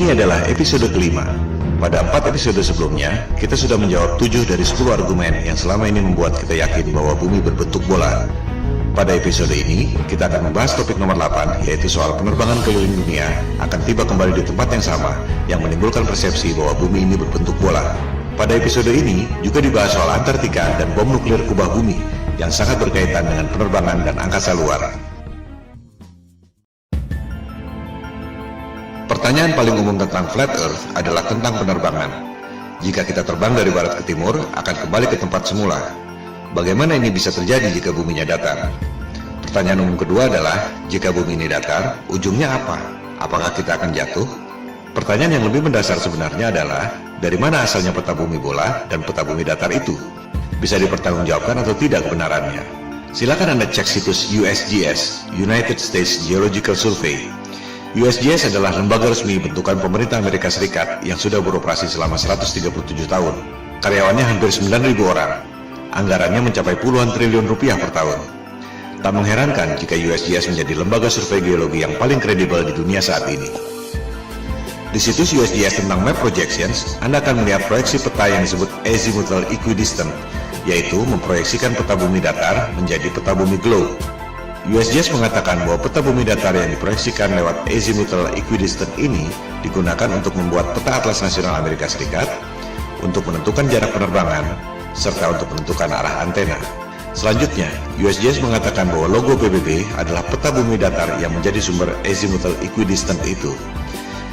Ini adalah episode kelima. Pada 4 episode sebelumnya, kita sudah menjawab 7 dari 10 argumen yang selama ini membuat kita yakin bahwa bumi berbentuk bola. Pada episode ini, kita akan membahas topik nomor 8, yaitu soal penerbangan keliling dunia akan tiba kembali di tempat yang sama, yang menimbulkan persepsi bahwa bumi ini berbentuk bola. Pada episode ini, juga dibahas soal Antartika dan bom nuklir kubah bumi, yang sangat berkaitan dengan penerbangan dan angkasa luar. Pertanyaan paling umum tentang flat earth adalah tentang penerbangan. Jika kita terbang dari barat ke timur, akan kembali ke tempat semula. Bagaimana ini bisa terjadi jika buminya datar? Pertanyaan umum kedua adalah, jika bumi ini datar, ujungnya apa? Apakah kita akan jatuh? Pertanyaan yang lebih mendasar sebenarnya adalah, dari mana asalnya peta bumi bola dan peta bumi datar itu? Bisa dipertanggungjawabkan atau tidak kebenarannya? Silakan Anda cek situs USGS, United States Geological Survey. USGS adalah lembaga resmi bentukan pemerintah Amerika Serikat yang sudah beroperasi selama 137 tahun. Karyawannya hampir 9.000 orang. Anggarannya mencapai puluhan triliun rupiah per tahun. Tak mengherankan jika USGS menjadi lembaga survei geologi yang paling kredibel di dunia saat ini. Di situs USGS tentang Map Projections, Anda akan melihat proyeksi peta yang disebut Azimuthal Equidistant, yaitu memproyeksikan peta bumi datar menjadi peta bumi globe. USGS mengatakan bahwa peta bumi datar yang diproyeksikan lewat Azimuthal Equidistant ini digunakan untuk membuat peta atlas nasional Amerika Serikat, untuk menentukan jarak penerbangan, serta untuk menentukan arah antena. Selanjutnya, USGS mengatakan bahwa logo PBB adalah peta bumi datar yang menjadi sumber Azimuthal Equidistant itu.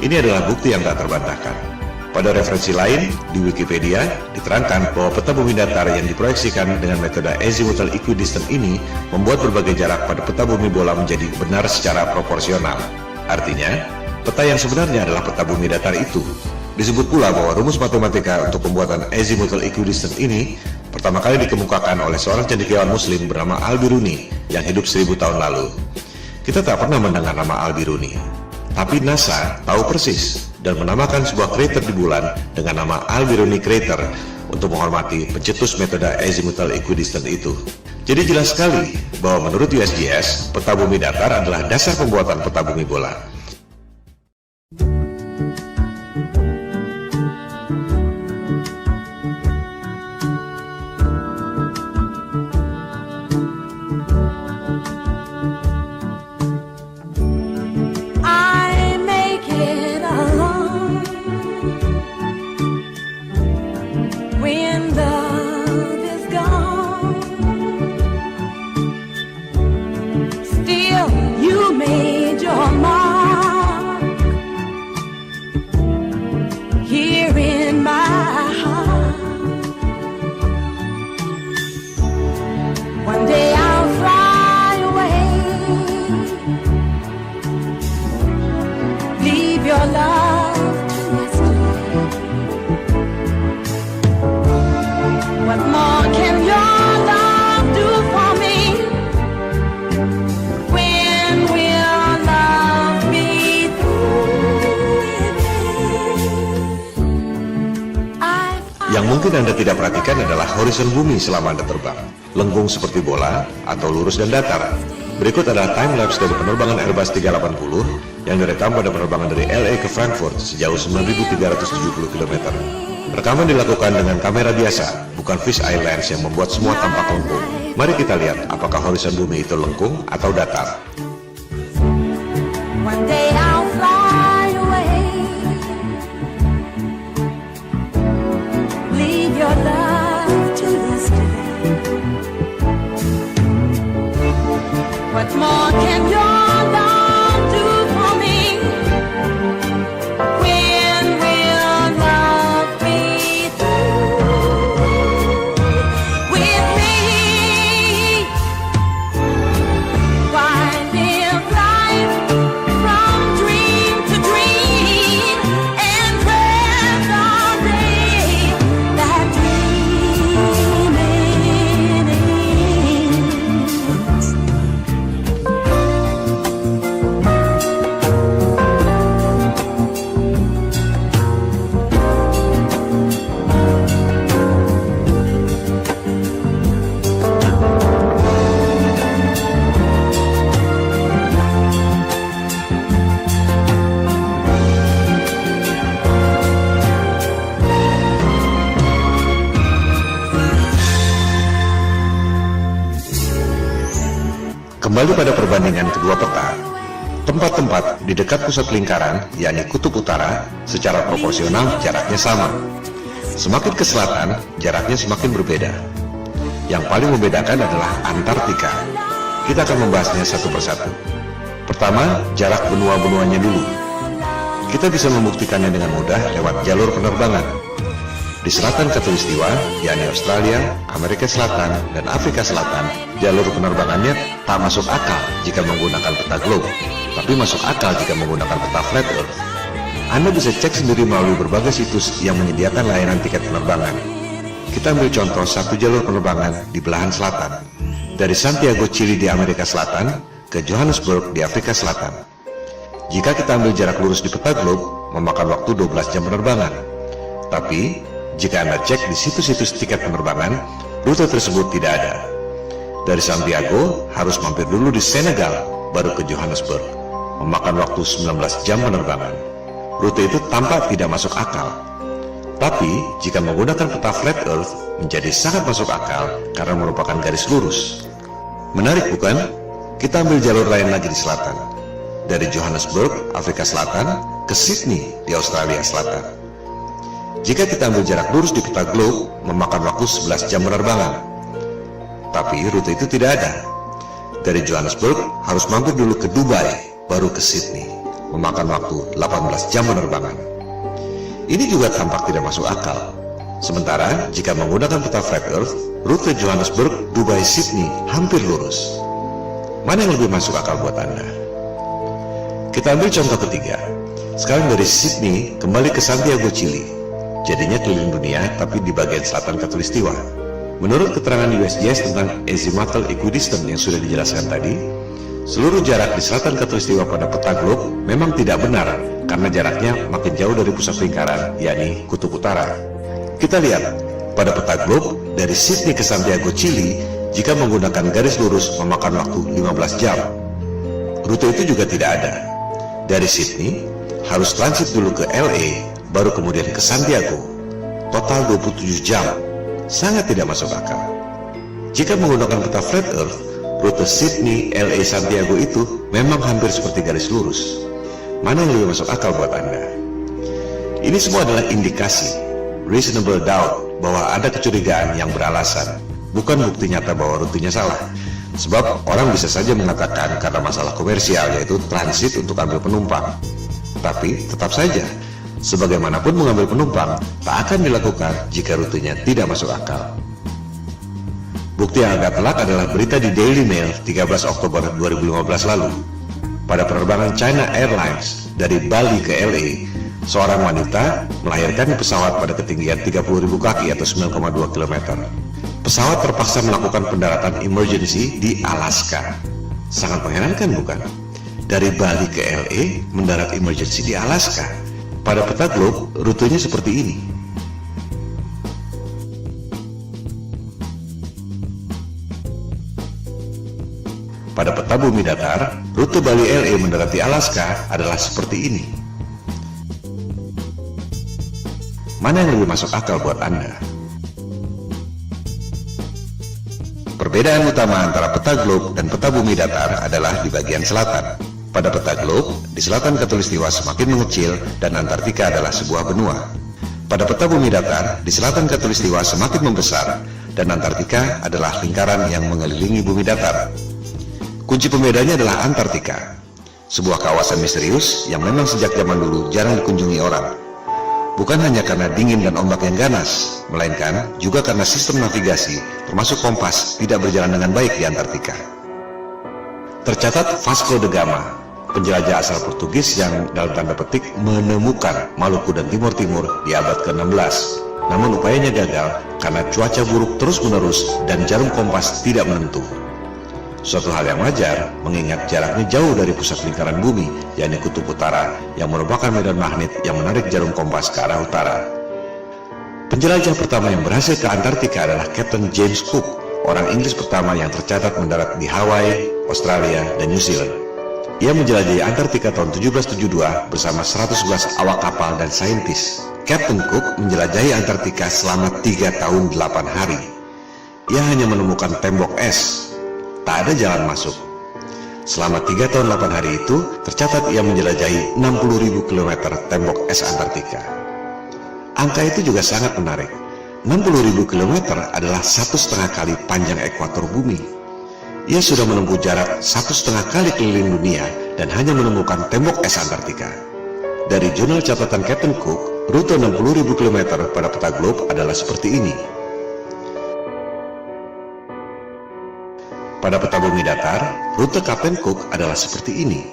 Ini adalah bukti yang tak terbantahkan. Pada referensi lain, di Wikipedia, diterangkan bahwa peta bumi datar yang diproyeksikan dengan metode Azimuthal Equidistant ini membuat berbagai jarak pada peta bumi bola menjadi benar secara proporsional. Artinya, peta yang sebenarnya adalah peta bumi datar itu. Disebut pula bahwa rumus matematika untuk pembuatan Azimuthal Equidistant ini pertama kali dikemukakan oleh seorang cendekiawan muslim bernama Al-Biruni yang hidup 1000 tahun lalu. Kita tak pernah mendengar nama Al-Biruni, tapi NASA tahu persis dan menamakan sebuah krater di bulan dengan nama Al-Biruni Crater untuk menghormati pencetus metode Azimuthal Equidistant itu. Jadi jelas sekali bahwa menurut USGS, peta bumi datar adalah dasar pembuatan peta bumi bola. Yang mungkin Anda tidak perhatikan adalah horizon bumi selama Anda terbang. Lengkung seperti bola atau lurus dan datar. Berikut adalah time-lapse dari penerbangan Airbus 380 yang direkam pada penerbangan dari LA ke Frankfurt sejauh 9.370 km. Rekaman dilakukan dengan kamera biasa, bukan fish eye lens yang membuat semua tampak lengkung. Mari kita lihat apakah horizon bumi itu lengkung atau datar. What more can your love do for me? When will love be through with me? Why live life from dream to dream and dread the day that dreaming ends? Kembali pada perbandingan kedua peta, tempat-tempat di dekat pusat lingkaran, yakni kutub utara, secara proporsional jaraknya sama. Semakin ke selatan, jaraknya semakin berbeda. Yang paling membedakan adalah Antartika. Kita akan membahasnya satu persatu. Pertama, jarak benua-benuanya dulu. Kita bisa membuktikannya dengan mudah lewat jalur penerbangan. Di selatan Khatulistiwa, yakni Australia, Amerika Selatan, dan Afrika Selatan, jalur penerbangannya tak masuk akal jika menggunakan peta globe, tapi masuk akal jika menggunakan peta flat earth. Anda bisa cek sendiri melalui berbagai situs yang menyediakan layanan tiket penerbangan. Kita ambil contoh satu jalur penerbangan di belahan selatan, dari Santiago, Chili di Amerika Selatan, ke Johannesburg di Afrika Selatan. Jika kita ambil jarak lurus di peta globe, memakan waktu 12 jam penerbangan. Tapi, jika Anda cek di situs-situs tiket penerbangan, rute tersebut tidak ada. Dari Santiago, harus mampir dulu di Senegal, baru ke Johannesburg, memakan waktu 19 jam penerbangan. Rute itu tampak tidak masuk akal. Tapi, jika menggunakan peta flat earth, menjadi sangat masuk akal karena merupakan garis lurus. Menarik bukan? Kita ambil jalur lain lagi di selatan. Dari Johannesburg, Afrika Selatan, ke Sydney di Australia Selatan. Jika kita ambil jarak lurus di peta globe, memakan waktu 11 jam penerbangan. Tapi rute itu tidak ada. Dari Johannesburg, harus mampir dulu ke Dubai, baru ke Sydney, memakan waktu 18 jam penerbangan. Ini juga tampak tidak masuk akal. Sementara, jika menggunakan peta flat earth, rute Johannesburg, Dubai, Sydney hampir lurus. Mana yang lebih masuk akal buat Anda? Kita ambil contoh ketiga. Sekarang dari Sydney kembali ke Santiago, Chili. Jadinya keliling dunia tapi di bagian selatan Khatulistiwa. Menurut keterangan USGS tentang azimuthal equidistant yang sudah dijelaskan tadi, seluruh jarak di selatan Khatulistiwa pada peta globe memang tidak benar karena jaraknya makin jauh dari pusat lingkaran, yakni kutub utara. Kita lihat, pada peta globe dari Sydney ke Santiago, Chili, jika menggunakan garis lurus memakan waktu 15 jam. Rute itu juga tidak ada. Dari Sydney, harus transit dulu ke LA, baru kemudian ke Santiago. Total 27 jam. Sangat tidak masuk akal. Jika menggunakan peta flat earth, rute Sydney, LA, Santiago itu memang hampir seperti garis lurus. Mana yang lebih masuk akal buat Anda? Ini semua adalah indikasi, reasonable doubt, bahwa ada kecurigaan yang beralasan, bukan bukti nyata bahwa rutenya salah. Sebab orang bisa saja mengatakan karena masalah komersial, yaitu transit untuk ambil penumpang. Tapi tetap saja, sebagaimanapun mengambil penumpang tak akan dilakukan jika rutenya tidak masuk akal. Bukti yang agak telak adalah berita di Daily Mail 13 Oktober 2015 lalu. Pada penerbangan China Airlines dari Bali ke LA, seorang wanita melahirkan di pesawat pada ketinggian 30.000 kaki atau 9,2 km. Pesawat terpaksa melakukan pendaratan emergency di Alaska. Sangat mengherankan bukan? Dari Bali ke LA mendarat emergency di Alaska. Pada peta globe, rutenya seperti ini. Pada peta bumi datar, rute Bali LA mendarat di Alaska adalah seperti ini. Mana yang lebih masuk akal buat Anda? Perbedaan utama antara peta globe dan peta bumi datar adalah di bagian selatan. Pada peta globe, di selatan Khatulistiwa semakin mengecil dan Antartika adalah sebuah benua. Pada peta bumi datar, di selatan Khatulistiwa semakin membesar dan Antartika adalah lingkaran yang mengelilingi bumi datar. Kunci pembedanya adalah Antartika, sebuah kawasan misterius yang memang sejak zaman dulu jarang dikunjungi orang. Bukan hanya karena dingin dan ombak yang ganas, melainkan juga karena sistem navigasi, termasuk kompas, tidak berjalan dengan baik di Antartika. Tercatat Vasco da Gama, penjelajah asal Portugis yang dalam tanda petik menemukan Maluku dan Timur Timur di abad ke-16. Namun upayanya gagal karena cuaca buruk terus-menerus dan jarum kompas tidak menentu. Suatu hal yang wajar mengingat jaraknya jauh dari pusat lingkaran bumi, yakni kutub utara, yang merupakan medan magnet yang menarik jarum kompas ke arah utara. Penjelajah pertama yang berhasil ke Antartika adalah Kapten James Cook, orang Inggris pertama yang tercatat mendarat di Hawaii, Australia, dan New Zealand. Ia menjelajahi Antartika tahun 1772 bersama 111 awak kapal dan saintis. Kapten Cook menjelajahi Antartika selama 3 tahun 8 hari. Ia hanya menemukan tembok es. Tak ada jalan masuk. Selama 3 tahun 8 hari itu, tercatat ia menjelajahi 60.000 km tembok es Antartika. Angka itu juga sangat menarik. 60.000 km adalah 1,5 kali panjang ekuator bumi. Ia sudah menempuh jarak 1,5 kali keliling dunia dan hanya menemukan tembok es Antartika. Dari jurnal catatan Captain Cook, rute 60.000 km pada peta globe adalah seperti ini. Pada peta bumi datar, rute Captain Cook adalah seperti ini.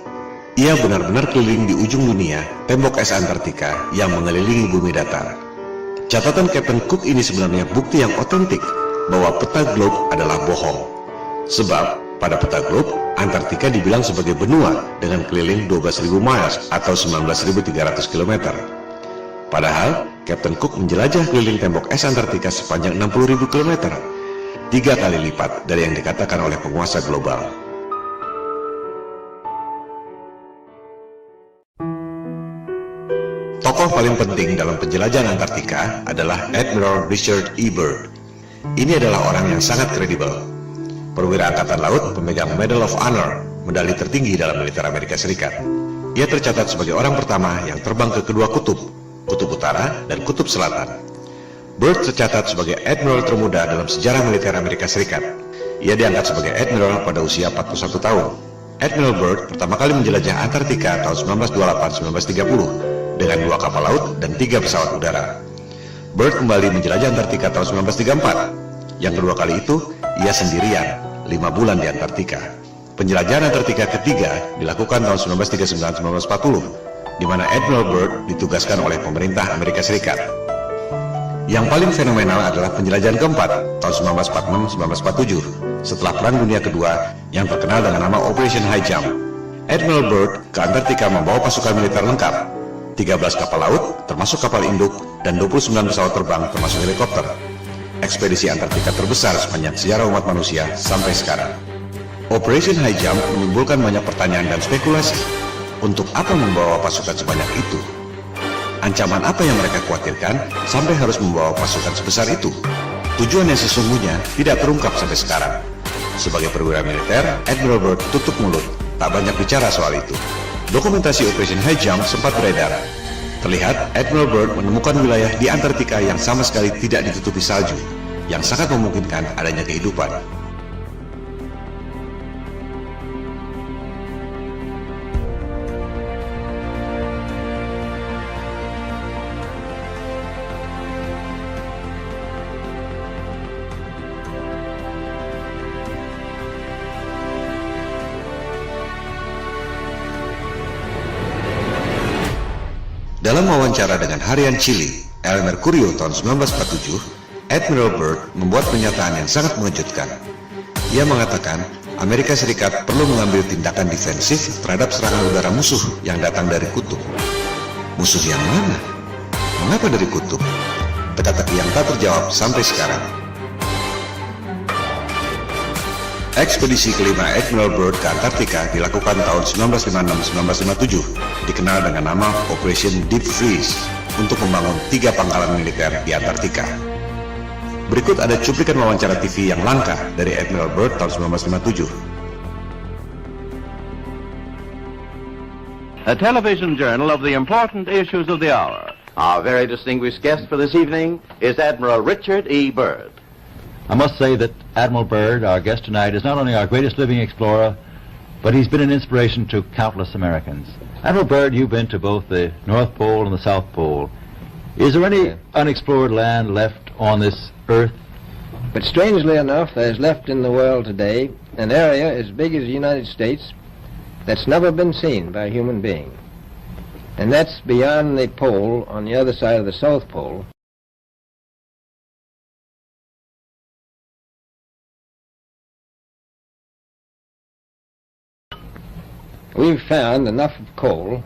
Ia benar-benar keliling di ujung dunia, tembok es Antartika yang mengelilingi bumi datar. Catatan Captain Cook ini sebenarnya bukti yang otentik bahwa peta globe adalah bohong. Sebab, pada peta globe, Antartika dibilang sebagai benua dengan keliling 12.000 miles atau 19.300 km. Padahal, Captain Cook menjelajah keliling tembok es Antartika sepanjang 60.000 km, 3 kali lipat dari yang dikatakan oleh penguasa global. Tokoh paling penting dalam penjelajahan Antartika adalah Admiral Richard E. Byrd. Ini adalah orang yang sangat kredibel. Perwira Angkatan Laut pemegang Medal of Honor, medali tertinggi dalam militer Amerika Serikat. Ia tercatat sebagai orang pertama yang terbang ke kedua kutub, kutub utara dan kutub selatan. Byrd tercatat sebagai admiral termuda dalam sejarah militer Amerika Serikat. Ia diangkat sebagai admiral pada usia 41 tahun. Admiral Byrd pertama kali menjelajah Antartika tahun 1928-1930 dengan 2 kapal laut dan 3 pesawat udara. Byrd kembali menjelajah Antartika tahun 1934. Yang kedua kali itu, ia sendirian, 5 bulan di Antartika. Penjelajahan Antartika ketiga dilakukan tahun 1939-1940, di mana Admiral Byrd ditugaskan oleh pemerintah Amerika Serikat. Yang paling fenomenal adalah penjelajahan keempat, tahun 1946-1947, setelah Perang Dunia Kedua, yang terkenal dengan nama Operation High Jump. Admiral Byrd ke Antartika membawa pasukan militer lengkap, 13 kapal laut, termasuk kapal induk, dan 29 pesawat terbang, termasuk helikopter. Ekspedisi Antartika terbesar sepanjang sejarah umat manusia sampai sekarang. Operation High Jump menimbulkan banyak pertanyaan dan spekulasi. Untuk apa membawa pasukan sebanyak itu? Ancaman apa yang mereka khawatirkan sampai harus membawa pasukan sebesar itu? Tujuan yang sesungguhnya tidak terungkap sampai sekarang. Sebagai perwira militer, Admiral Byrd tutup mulut, tak banyak bicara soal itu. Dokumentasi Operation High Jump sempat beredar. Terlihat Admiral Byrd menemukan wilayah di Antartika yang sama sekali tidak ditutupi salju, yang sangat memungkinkan adanya kehidupan. Dalam wawancara dengan harian Chile, El Mercurio tahun 1947, Admiral Byrd membuat pernyataan yang sangat mengejutkan. Ia mengatakan, Amerika Serikat perlu mengambil tindakan defensif terhadap serangan udara musuh yang datang dari kutub. Musuh yang mana? Mengapa dari kutub? Teka-teki yang tak terjawab sampai sekarang. Ekspedisi kelima Admiral Byrd ke Antartika dilakukan tahun 1956-1957, dikenal dengan nama Operation Deep Freeze, untuk membangun 3 pangkalan militer di Antartika. Berikut ada cuplikan wawancara TV yang langka dari Admiral Byrd tahun 1957. A television journal of the important issues of the hour. Our very distinguished guest for this evening is Admiral Richard E. Byrd. I must say that Admiral Byrd, our guest tonight, is not only our greatest living explorer, but he's been an inspiration to countless Americans. Admiral Byrd, you've been to both the North Pole and the South Pole. Is there any unexplored land left on this Earth? But strangely enough, there's left in the world today an area as big as the United States that's never been seen by a human being. And that's beyond the pole on the other side of the South Pole. We've found enough of coal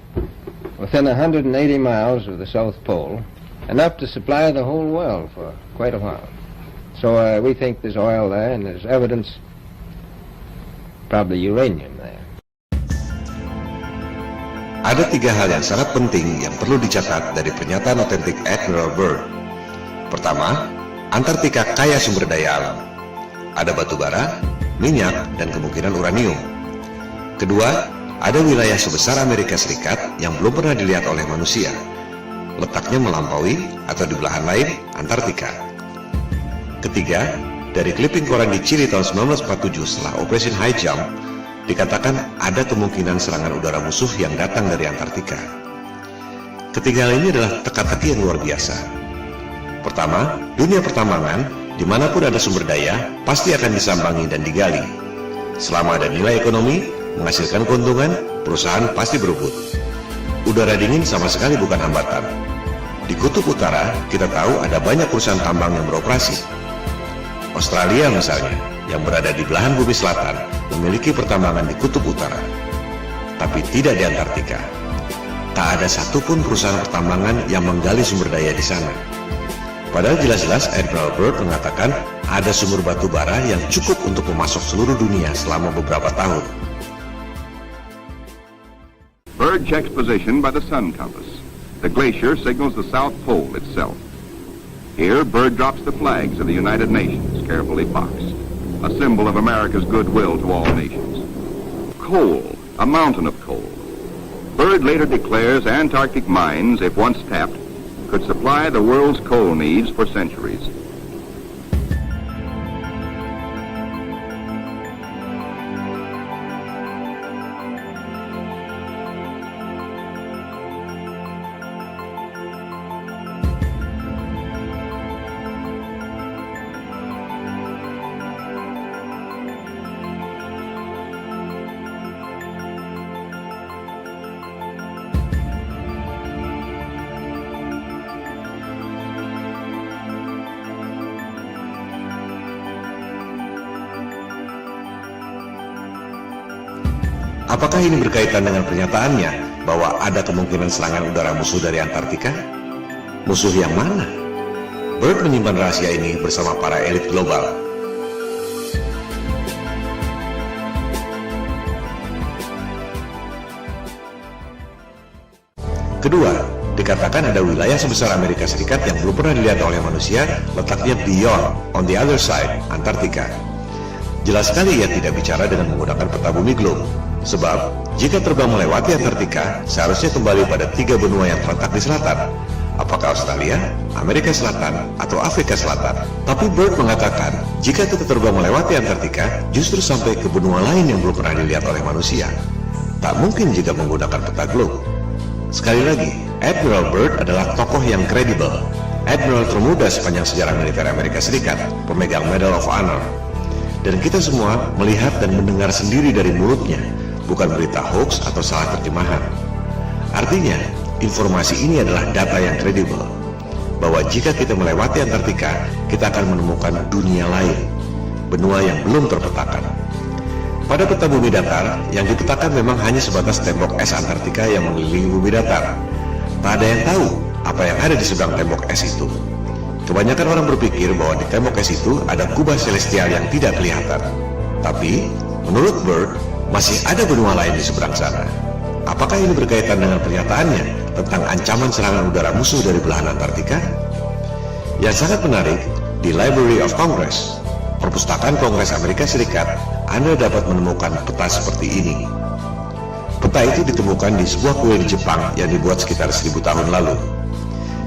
within 180 miles of the South Pole, enough to supply the whole world for quite a while. So we think there's oil there, and there's evidence, probably uranium there. Ada 3 hal yang sangat penting yang perlu dicatat dari pernyataan otentik Admiral Byrd. Pertama, Antartika kaya sumber daya alam. Ada batu bara, minyak, dan kemungkinan uranium. Kedua, ada wilayah sebesar Amerika Serikat yang belum pernah dilihat oleh manusia. Letaknya melampaui atau di belahan lain Antartika. Ketiga, dari clipping koran di Chili tahun 1947 setelah Operation High Jump, dikatakan ada kemungkinan serangan udara musuh yang datang dari Antartika. Ketiga hal ini adalah teka-teki yang luar biasa. Pertama, dunia pertambangan, dimanapun ada sumber daya, pasti akan disambangi dan digali. Selama ada nilai ekonomi, menghasilkan keuntungan, perusahaan pasti berebut. Udara dingin sama sekali bukan hambatan. Di Kutub Utara, kita tahu ada banyak perusahaan tambang yang beroperasi. Australia misalnya, yang berada di belahan bumi selatan, memiliki pertambangan di Kutub Utara, tapi tidak di Antartika. Tak ada satupun perusahaan pertambangan yang menggali sumber daya di sana. Padahal jelas-jelas Admiral Byrd mengatakan ada sumber batu bara yang cukup untuk memasok seluruh dunia selama beberapa tahun. Byrd checks position by the sun compass. The glacier signals the South Pole itself. Here, Byrd drops the flags of the United Nations, carefully boxed, a symbol of America's goodwill to all nations. Coal, a mountain of coal. Byrd later declares Antarctic mines, if once tapped, could supply the world's coal needs for centuries. Apakah ini berkaitan dengan pernyataannya bahwa ada kemungkinan serangan udara musuh dari Antartika? Musuh yang mana? Byrd menyimpan rahasia ini bersama para elit global. Kedua, dikatakan ada wilayah sebesar Amerika Serikat yang belum pernah dilihat oleh manusia, letaknya beyond, on the other side, Antartika. Jelas sekali ia tidak bicara dengan menggunakan peta bumi globe. Sebab, jika terbang melewati Antartika, seharusnya kembali pada 3 benua yang terletak di selatan. Apakah Australia, Amerika Selatan, atau Afrika Selatan? Tapi Byrd mengatakan, jika kita terbang melewati Antartika, justru sampai ke benua lain yang belum pernah dilihat oleh manusia. Tak mungkin jika menggunakan peta globe. Sekali lagi, Admiral Byrd adalah tokoh yang kredibel. Admiral termuda sepanjang sejarah militer Amerika Serikat, pemegang Medal of Honor. Dan kita semua melihat dan mendengar sendiri dari mulutnya, bukan berita hoax atau salah terjemahan. Artinya, informasi ini adalah data yang kredibel, bahwa jika kita melewati Antartika, kita akan menemukan dunia lain, benua yang belum terpetakan. Pada peta bumi datar, yang dipetakan memang hanya sebatas tembok es Antartika yang mengelilingi bumi datar. Tak ada yang tahu apa yang ada di seberang tembok es itu. Kebanyakan orang berpikir bahwa di tembok es itu ada kubah celestial yang tidak kelihatan. Tapi, menurut Byrd, masih ada benua lain di seberang sana. Apakah ini berkaitan dengan pernyataannya tentang ancaman serangan udara musuh dari belahan Antartika? Yang sangat menarik, di Library of Congress, Perpustakaan Kongres Amerika Serikat, Anda dapat menemukan peta seperti ini. Peta itu ditemukan di sebuah kuil di Jepang yang dibuat sekitar 1000 tahun lalu.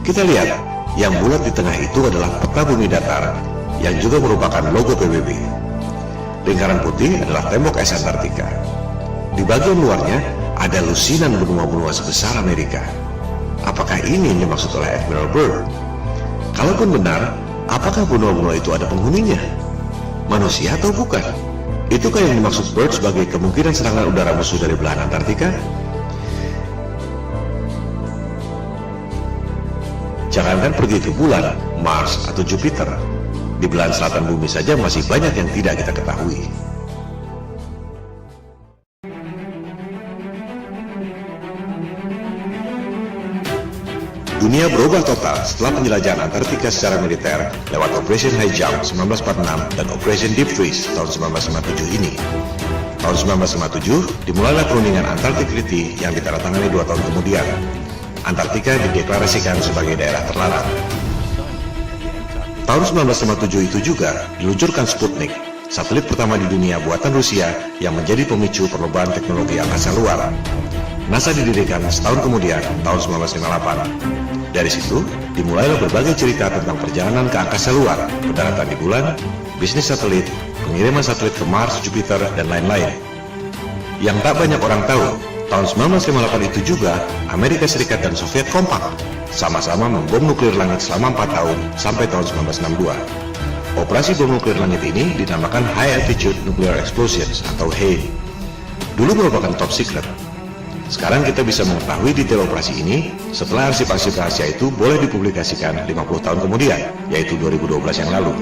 Kita lihat, yang bulat di tengah itu adalah peta bumi datar, yang juga merupakan logo PBB. Lingkaran putih adalah tembok es Antartika. Di bagian luarnya ada lusinan benua-benua sebesar Amerika. Apakah ini yang dimaksud oleh Admiral Byrd? Kalaupun benar, apakah benua-benua itu ada penghuninya? Manusia atau bukan? Itukah yang dimaksud Byrd sebagai kemungkinan serangan udara musuh dari belahan Antartika? Jangankan pergi ke bulan, Mars, atau Jupiter. Di belahan selatan bumi saja masih banyak yang tidak kita ketahui. Dunia berubah total setelah penjelajahan Antartika secara militer lewat Operation High Jump 1946 dan Operation Deep Freeze tahun 1957 ini. Tahun 1957 dimulailah perundingan Antarctic Treaty yang ditandatangani 2 tahun kemudian. Antartika dideklarasikan sebagai daerah terlarang. Tahun 1957 itu juga diluncurkan Sputnik, satelit pertama di dunia buatan Rusia yang menjadi pemicu perlombaan teknologi angkasa luar. NASA didirikan setahun kemudian, tahun 1958. Dari situ, dimulailah berbagai cerita tentang perjalanan ke angkasa luar, pendaratan di bulan, bisnis satelit, pengiriman satelit ke Mars, Jupiter, dan lain-lain. Yang tak banyak orang tahu, tahun 1958 itu juga, Amerika Serikat dan Soviet kompak, sama-sama membom nuklir langit selama 4 tahun sampai tahun 1962. Operasi bom nuklir langit ini dinamakan High Altitude Nuclear Explosions atau HANE. Dulu merupakan top secret. Sekarang kita bisa mengetahui detail operasi ini setelah arsip-arsip rahasia itu boleh dipublikasikan 50 tahun kemudian, yaitu 2012 yang lalu.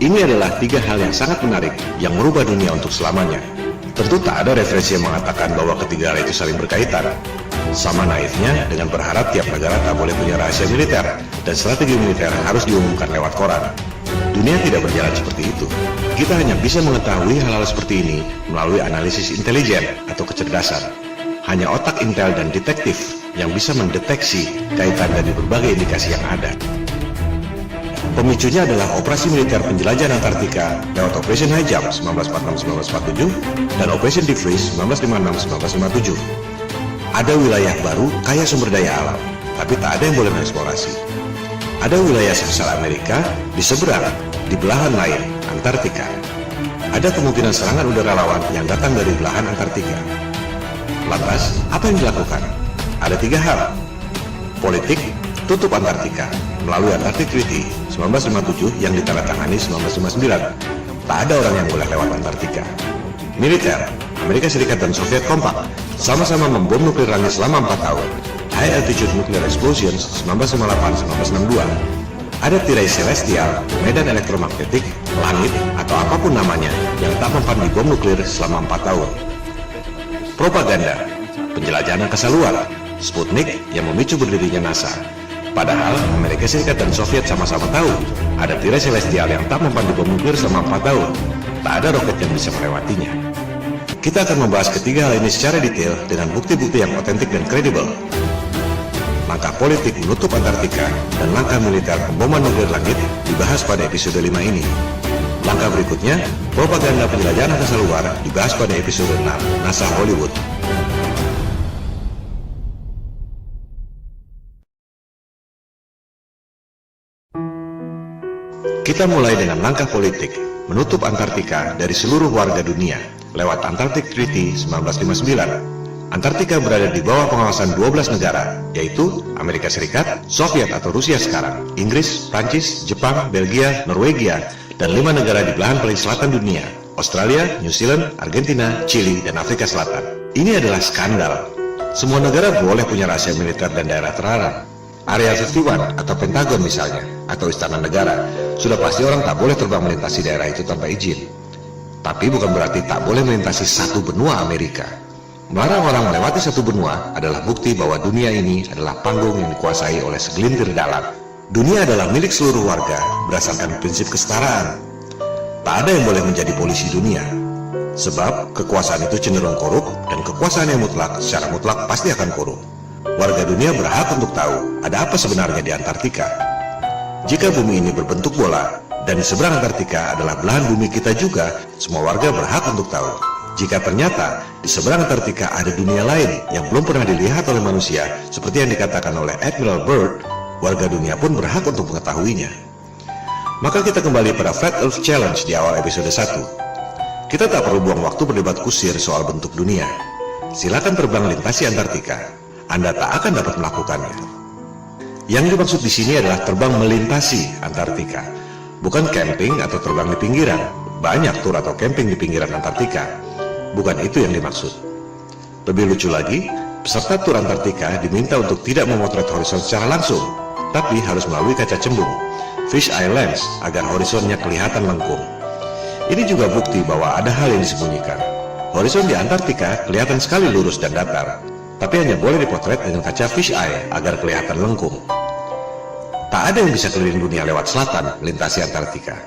Ini adalah 3 hal yang sangat menarik yang merubah dunia untuk selamanya. Tentu tak ada referensi yang mengatakan bahwa ketiga hal itu saling berkaitan. Sama naifnya dengan berharap tiap negara tak boleh punya rahasia militer dan strategi militer harus diumumkan lewat koran. Dunia tidak berjalan seperti itu. Kita hanya bisa mengetahui hal-hal seperti ini melalui analisis intelijen atau kecerdasan. Hanya otak intel dan detektif yang bisa mendeteksi kaitan dari berbagai indikasi yang ada. Pemicunya adalah operasi militer penjelajahan Antartika lewat Operation High Jump 1946-1947 dan Operation Deep Freeze 1956-1957. Ada wilayah baru kaya sumber daya alam, tapi tak ada yang boleh mengeksplorasi. Ada wilayah sebesar Amerika di seberang, di belahan lain, Antartika. Ada kemungkinan serangan udara lawan yang datang dari belahan Antartika. Lantas, apa yang dilakukan? Ada 3 hal. Politik, tutup Antartika melalui Antarctic Treaty 1957 yang ditandatangani 1959. Tak ada orang yang boleh lewat Antartika. Militer, Amerika Serikat dan Soviet kompak, sama-sama membom nuklir langit selama 4 tahun. High Altitude Nuclear Explosions 1958-1962. Ada tirai celestial, medan elektromagnetik, langit, atau apapun namanya yang tak mempan di bom nuklir selama 4 tahun. Propaganda, penjelajahan angkasa luar, Sputnik yang memicu berdirinya NASA. Padahal Amerika Serikat dan Soviet sama-sama tahu ada tirai celestial yang tak mempan di bom nuklir selama 4 tahun. Tak ada roket yang bisa melewatinya. Kita akan membahas ketiga hal ini secara detail dengan bukti-bukti yang otentik dan kredibel. Langkah politik menutup Antartika dan langkah militer pemboman nuklir langit dibahas pada episode 5 ini. Langkah berikutnya, propaganda penjelajahan angkasa luar dibahas pada episode 6, NASA Hollywood. Kita mulai dengan langkah politik, menutup Antartika dari seluruh warga dunia lewat Antarctic Treaty 1959. Antartika berada di bawah pengawasan 12 negara, yaitu Amerika Serikat, Soviet atau Rusia sekarang, Inggris, Prancis, Jepang, Belgia, Norwegia, dan 5 negara di belahan paling selatan dunia, Australia, New Zealand, Argentina, Chili, dan Afrika Selatan. Ini adalah skandal. Semua negara boleh punya rahasia militer dan daerah terlarang. Area 51 atau Pentagon misalnya, atau Istana Negara, sudah pasti orang tak boleh terbang melintasi daerah itu tanpa izin. Tapi bukan berarti tak boleh melintasi satu benua Amerika. Melarang orang melewati satu benua adalah bukti bahwa dunia ini adalah panggung yang dikuasai oleh segelintir dalang. Dunia adalah milik seluruh warga berdasarkan prinsip kesetaraan. Tak ada yang boleh menjadi polisi dunia. Sebab kekuasaan itu cenderung korup dan kekuasaan yang mutlak secara mutlak pasti akan korup. Warga dunia berhak untuk tahu ada apa sebenarnya di Antartika. Jika bumi ini berbentuk bola dan di seberang Antartika adalah belahan bumi kita juga, semua warga berhak untuk tahu. Jika ternyata di seberang Antartika ada dunia lain yang belum pernah dilihat oleh manusia, seperti yang dikatakan oleh Admiral Byrd, warga dunia pun berhak untuk mengetahuinya. Maka kita kembali pada Flat Earth Challenge di awal episode 1. Kita tak perlu buang waktu berdebat kusir soal bentuk dunia. Silakan terbang lintasi Antartika. Anda tak akan dapat melakukannya. Yang dimaksud di sini adalah terbang melintasi Antartika, bukan camping atau terbang di pinggiran. Banyak tur atau camping di pinggiran Antartika. Bukan itu yang dimaksud. Lebih lucu lagi, peserta tur Antartika diminta untuk tidak memotret horizon secara langsung, tapi harus melalui kaca cembung, fish eye lens, agar horizonnya kelihatan lengkung. Ini juga bukti bahwa ada hal yang disembunyikan. Horizon di Antartika kelihatan sekali lurus dan datar, tapi hanya boleh dipotret dengan kaca fish eye agar kelihatan lengkung. Tak ada yang bisa keliling dunia lewat selatan melintasi Antartika.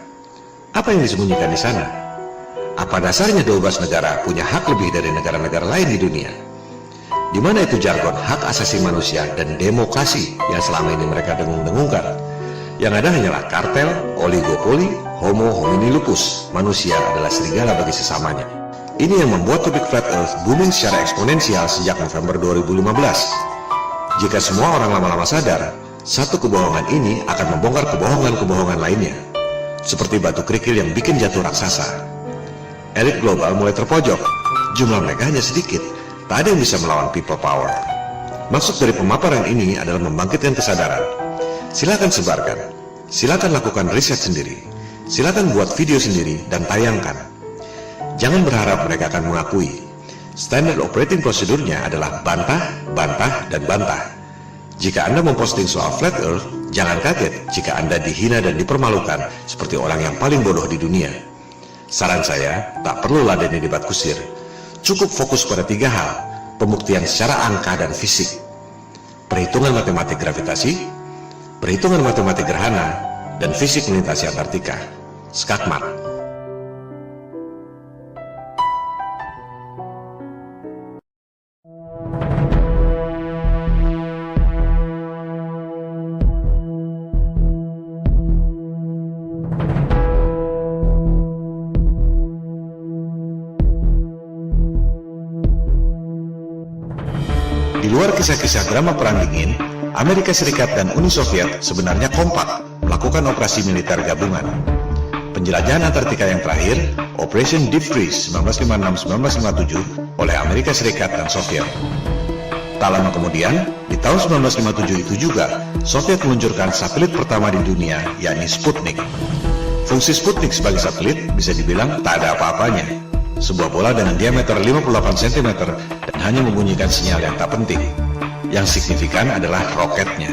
Apa yang disembunyikan di sana? Apa dasarnya 12 negara punya hak lebih dari negara-negara lain di dunia? Di mana itu jargon hak asasi manusia dan demokrasi yang selama ini mereka dengung-dengungkan? Yang ada hanyalah kartel, oligopoli, Homo homini lupus, manusia adalah serigala bagi sesamanya. Ini yang membuat topik Flat Earth booming secara eksponensial sejak November 2015. Jika semua orang lama-lama sadar, satu kebohongan ini akan membongkar kebohongan-kebohongan lainnya. Seperti batu kerikil yang bikin jatuh raksasa. Elit global mulai terpojok. Jumlah mereka hanya sedikit. Tak ada yang bisa melawan people power. Maksud dari pemaparan ini adalah membangkitkan kesadaran. Silakan sebarkan. Silakan lakukan riset sendiri. Silakan buat video sendiri dan tayangkan. Jangan berharap mereka akan mengakui. Standard operating prosedurnya adalah bantah, bantah, dan bantah. Jika Anda memposting soal Flat Earth, jangan kaget jika Anda dihina dan dipermalukan seperti orang yang paling bodoh di dunia. Saran saya, tak perlu ladeni debat kusir. Cukup fokus pada 3 hal, pembuktian secara angka dan fisik. Perhitungan matematik gravitasi, perhitungan matematik gerhana, dan fisik melintasi Antartika. Skakmat. Di luar kisah-kisah drama Perang Dingin, Amerika Serikat dan Uni Soviet sebenarnya kompak melakukan operasi militer gabungan. Penjelajahan Antartika yang terakhir, Operation Deep Freeze 1956-1957 oleh Amerika Serikat dan Soviet. Tak lama kemudian, di tahun 1957 itu juga, Soviet meluncurkan satelit pertama di dunia, yakni Sputnik. Fungsi Sputnik sebagai satelit bisa dibilang tak ada apa-apanya. Sebuah bola dengan diameter 58 cm dan hanya membunyikan sinyal yang tak penting. Yang signifikan adalah roketnya.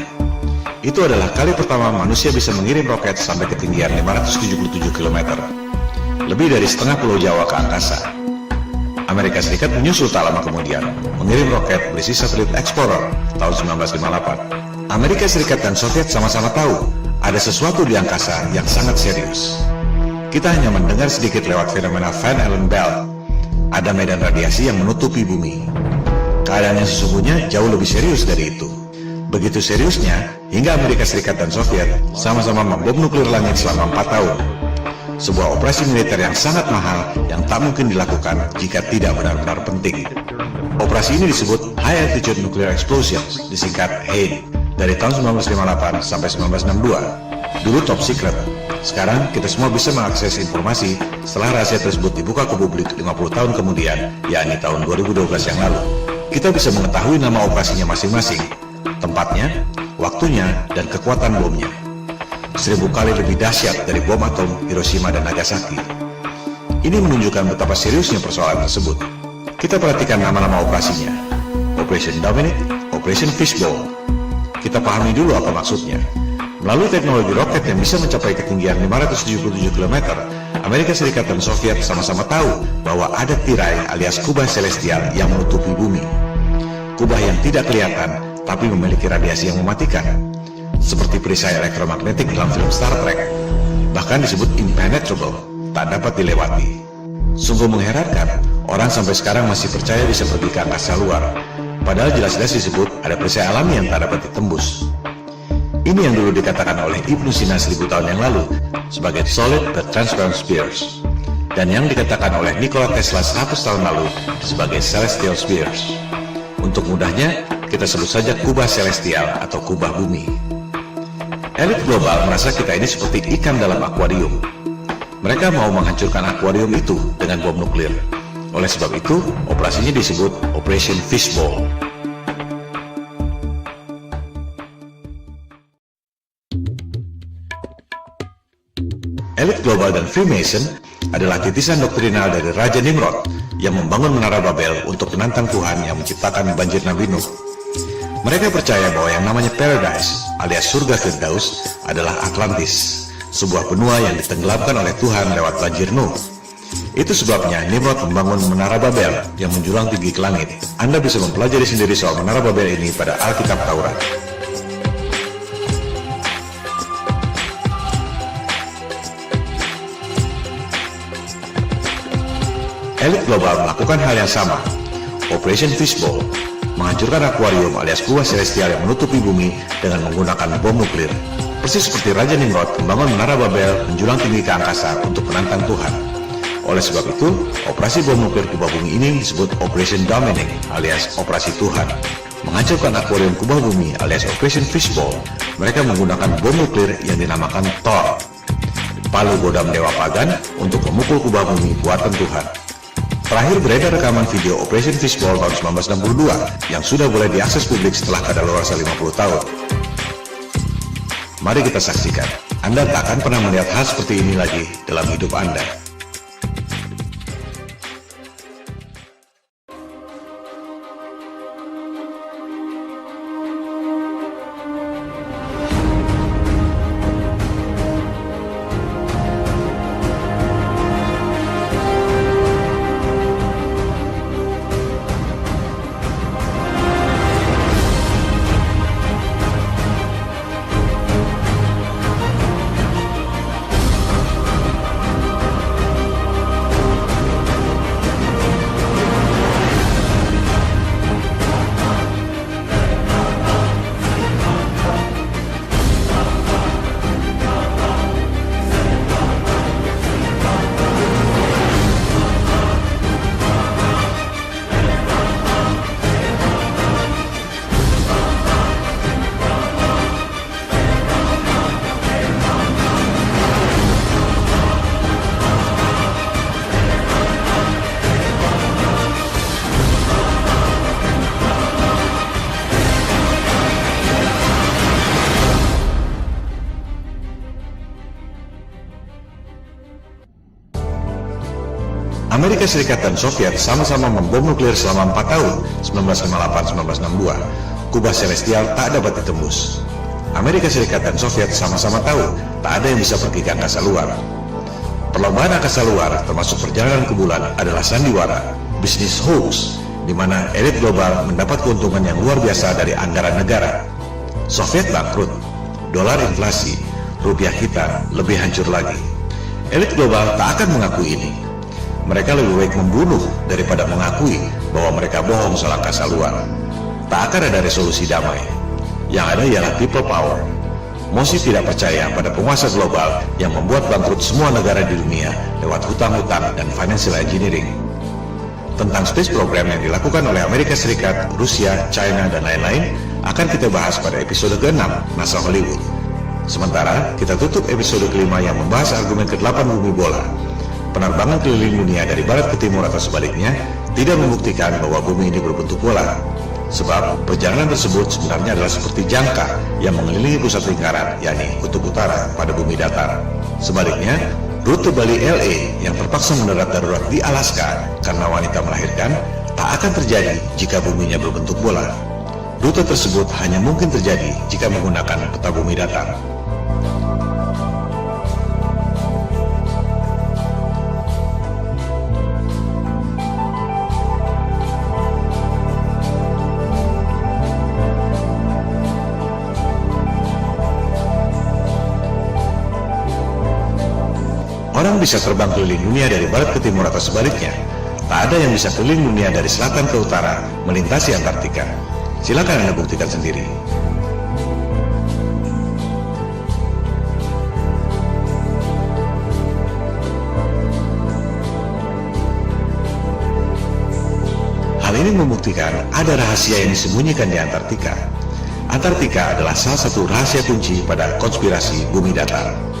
Itu adalah kali pertama manusia bisa mengirim roket sampai ketinggian 577 km. Lebih dari setengah pulau Jawa ke angkasa. Amerika Serikat menyusul tak lama kemudian, mengirim roket berisi satelit Explorer tahun 1958. Amerika Serikat dan Soviet sama-sama tahu ada sesuatu di angkasa yang sangat serius. Kita hanya mendengar sedikit lewat fenomena Van Allen Belt. Ada medan radiasi yang menutupi bumi. Keadaan yang sesungguhnya jauh lebih serius dari itu. Begitu seriusnya, hingga Amerika Serikat dan Soviet sama-sama membom nuklir langit selama 4 tahun. Sebuah operasi militer yang sangat mahal yang tak mungkin dilakukan jika tidak benar-benar penting. Operasi ini disebut High Altitude Nuclear Explosion, disingkat HANE, dari tahun 1958 sampai 1962. Dulu top secret. Sekarang kita semua bisa mengakses informasi setelah rahasia tersebut dibuka ke publik 50 tahun kemudian, yakni tahun 2012 yang lalu. Kita bisa mengetahui nama operasinya masing-masing, tempatnya, waktunya, dan kekuatan bomnya. 1000 kali lebih dahsyat dari bom atom Hiroshima dan Nagasaki. Ini menunjukkan betapa seriusnya persoalan tersebut. Kita perhatikan nama-nama operasinya. Operation Dominic, Operation Fishbowl. Kita pahami dulu apa maksudnya. Melalui teknologi roket yang bisa mencapai ketinggian 577 km, Amerika Serikat dan Soviet sama-sama tahu bahwa ada tirai alias kubah celestial yang menutupi bumi. Kubah yang tidak kelihatan, tapi memiliki radiasi yang mematikan. Seperti perisai elektromagnetik dalam film Star Trek. Bahkan disebut impenetrable, tak dapat dilewati. Sungguh mengherankan, orang sampai sekarang masih percaya bisa pergi ke angkasa luar. Padahal jelas-jelas disebut ada perisai alami yang tak dapat ditembus. Ini yang dulu dikatakan oleh Ibnu Sina 1000 tahun yang lalu sebagai solid but transparent spheres, dan yang dikatakan oleh Nikola Tesla 100 tahun lalu sebagai celestial spheres. Untuk mudahnya, kita sebut saja kubah celestial atau kubah bumi. Elit global merasa kita ini seperti ikan dalam akuarium. Mereka mau menghancurkan akuarium itu dengan bom nuklir. Oleh sebab itu, operasinya disebut Operation Fishbowl. Elit global dan Freemason adalah titisan doktrinal dari Raja Nimrod yang membangun Menara Babel untuk menantang Tuhan yang menciptakan banjir Nabi Nuh. Mereka percaya bahwa yang namanya Paradise alias surga Firdaus adalah Atlantis, sebuah benua yang ditenggelamkan oleh Tuhan lewat banjir Nuh. Itu sebabnya Nimrod membangun Menara Babel yang menjulang tinggi ke langit. Anda bisa mempelajari sendiri soal Menara Babel ini pada Alkitab Taurat. Elit global melakukan hal yang sama, Operation Fishbowl, menghancurkan akuarium alias kubah celestial yang menutupi bumi dengan menggunakan bom nuklir. Persis seperti Raja Nimrod membangun menara Babel menjulang tinggi ke angkasa untuk menantang Tuhan. Oleh sebab itu, operasi bom nuklir kubah bumi ini disebut Operation Dominic alias Operasi Tuhan. Menghancurkan akuarium kubah bumi alias Operation Fishbowl, mereka menggunakan bom nuklir yang dinamakan Thor, palu godam dewa pagan untuk memukul kubah bumi buatan Tuhan. Terakhir beredar rekaman video Operation Fishbowl tahun 1962 yang sudah boleh diakses publik setelah kadaluarsa 50 tahun. Mari kita saksikan. Anda tak akan pernah melihat hal seperti ini lagi dalam hidup Anda. Amerika Serikat dan Soviet sama-sama membom nuklir selama 4 tahun, 1958-1962. Kubah celestial tak dapat ditembus. Amerika Serikat dan Soviet sama-sama tahu tak ada yang bisa pergi ke angkasa luar. Perlombaan angkasa luar, termasuk perjalanan ke bulan, adalah sandiwara, bisnis hoax, di mana elit global mendapat keuntungan yang luar biasa dari anggaran negara. Soviet bangkrut, dolar inflasi, rupiah kita lebih hancur lagi. Elit global tak akan mengakui ini. Mereka lebih baik membunuh daripada mengakui bahwa mereka bohong soal angkasa luar. Tak akan ada resolusi damai. Yang ada ialah people power. Mosi tidak percaya pada penguasa global yang membuat bangkrut semua negara di dunia lewat hutang-hutang dan financial engineering. Tentang space program yang dilakukan oleh Amerika Serikat, Rusia, China, dan lain-lain akan kita bahas pada episode ke-6 NASA Hollywood. Sementara kita tutup episode ke-5 yang membahas argumen ke-8 bumi bola. Penerbangan keliling dunia dari barat ke timur atau sebaliknya tidak membuktikan bahwa bumi ini berbentuk bola. Sebab perjalanan tersebut sebenarnya adalah seperti jangkar yang mengelilingi pusat lingkaran, yakni kutub utara pada bumi datar. Sebaliknya, rute Bali LA yang terpaksa mendarat darurat di Alaska karena wanita melahirkan tak akan terjadi jika buminya berbentuk bola. Rute tersebut hanya mungkin terjadi jika menggunakan peta bumi datar. Orang bisa terbang keliling dunia dari barat ke timur atau sebaliknya. Tak ada yang bisa keliling dunia dari selatan ke utara, melintasi Antartika. Silakan Anda buktikan sendiri. Hal ini membuktikan ada rahasia yang disembunyikan di Antartika. Antartika adalah salah satu rahasia kunci pada konspirasi bumi datar.